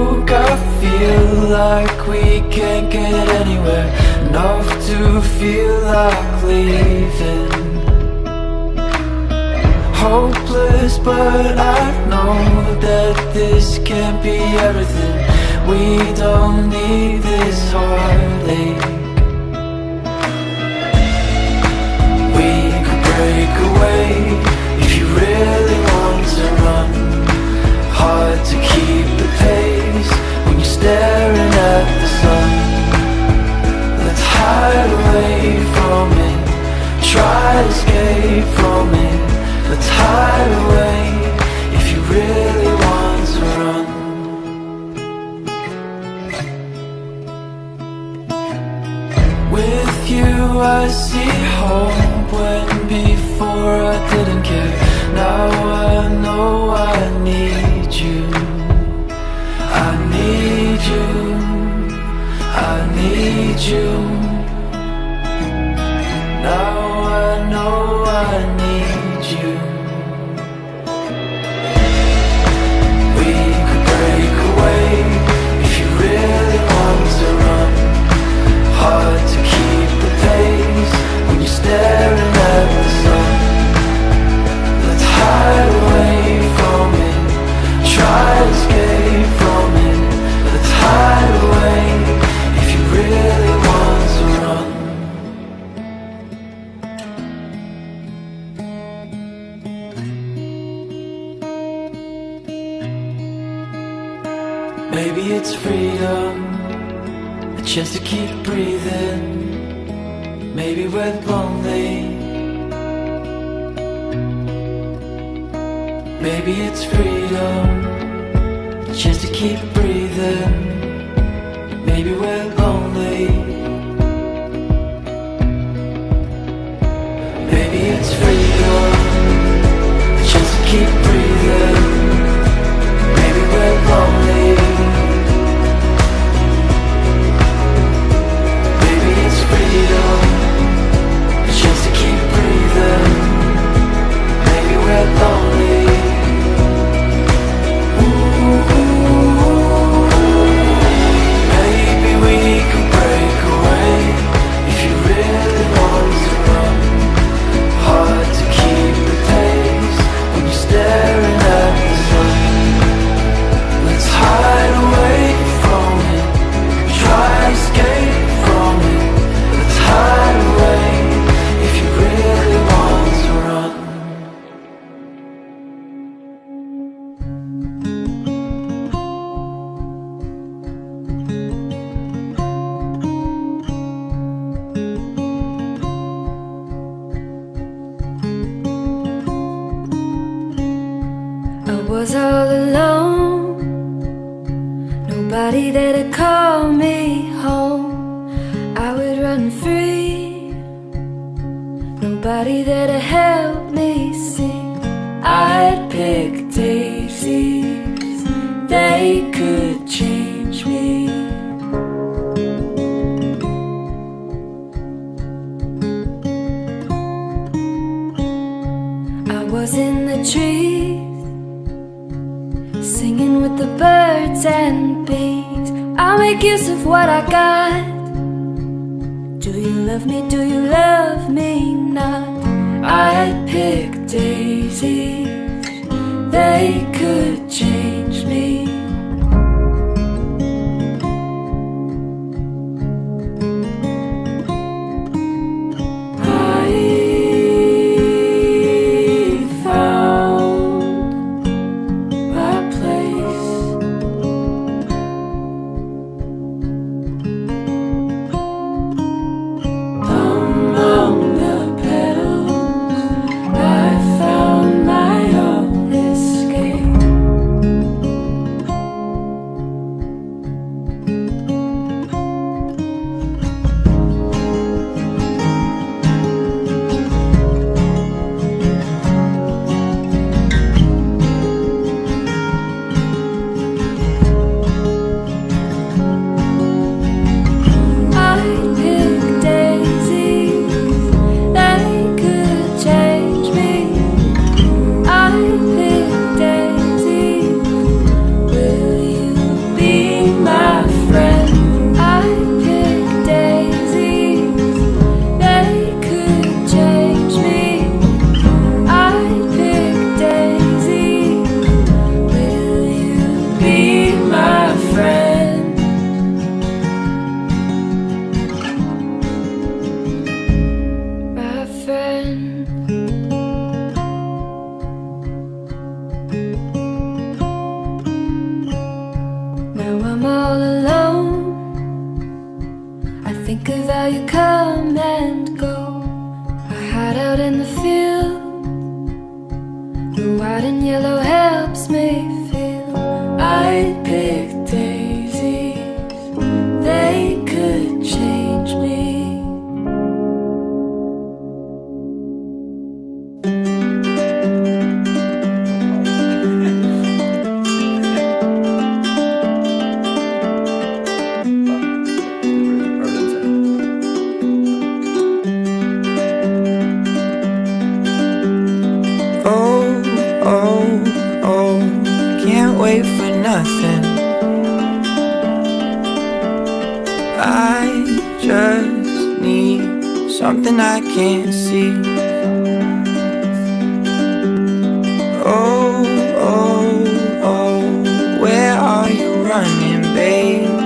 broke, I feel like we can't get anywhere. Enough to feel like leaving. Hopeless, but I know that this can't be everything. We don't need this heartache. We could break away if you really want to run. Hard to keep the pace when you're staring at the sun. Let's hide away from it, try to escape from it. Let's hide away if you really want to run. With you I see hope when before I didn't care. Now I know I need you. I need you. I need you. Now I know I need you. We could break away if you really want to run. Hard to keep the pace when you're staring at the sun. Let's hide away from it, try to escape from it. Let's hide away if you really want to run. Maybe it's freedom, a chance to keep breathing. Maybe we're lonely. Maybe it's freedom, a chance to keep breathing. Maybe we're lonely. Maybe it's freedom, a chance to keep breathing. Maybe we're lonely. Freedom, a chance to keep breathing. Maybe we're lonely. Maybe we could break away if you really want to run. Hard to keep the pace when you're staring at the sun. Let's hide away from it, try to escape from it. Hide away if you really want to run. I was all alone, nobody there to call me home. I would run free, nobody there to help me see. I'd pick daisies, they could change me. I was in the trees, singing with the birds and bees. I'll make use of what I got. Do you love me? Do you love me not? I'd pick daisies, they could change me. now I'm all alone. I think of how you come and go. I hide out in the field. The white and yellow helps me feel. I pick daisies, they could change me. Wait for nothing. I just need something I can't see. Oh, oh, oh, where are you running, babe?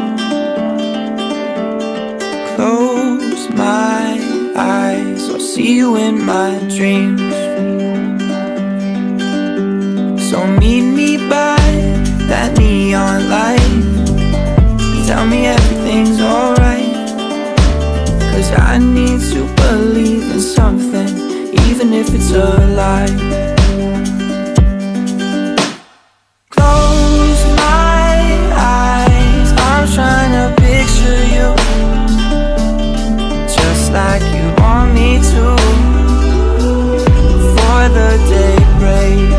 Close my eyes, I'll see you in my dreams. So meet me by that neon light. Tell me everything's alright, 'cause I need to believe in something, even if it's a lie. Close my eyes, I'm trying to picture you, just like you want me to, before the day breaks.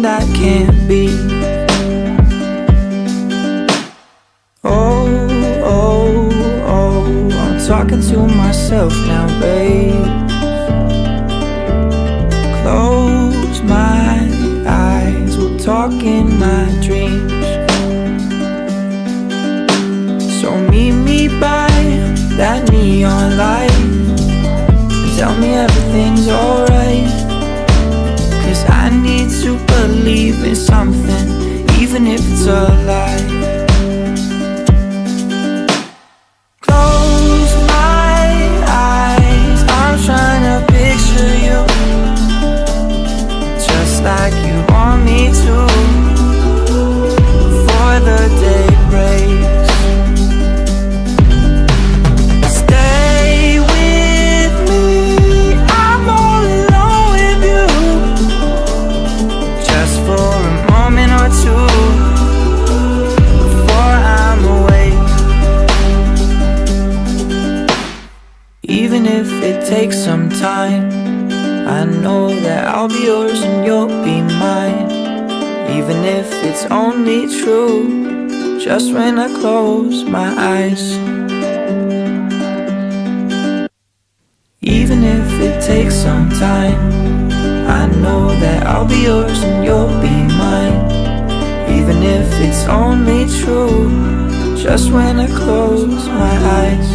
That can't be. Oh, oh, oh, I'm talking to myself now, babe. Close my eyes, we'll talk in my dreams. So meet me by that neon light. Tell me everything's alright, 'cause I need to believe in something, even if it's a lie. Close my eyes, I'm trying to picture you, just like you want me to, before the day breaks. Even if it takes some time, I know that I'll be yours and you'll be mine. Even if it's only true, just when I close my eyes. Even if it takes some time, I know that I'll be yours and you'll be mine. Even if it's only true, just when I close my eyes.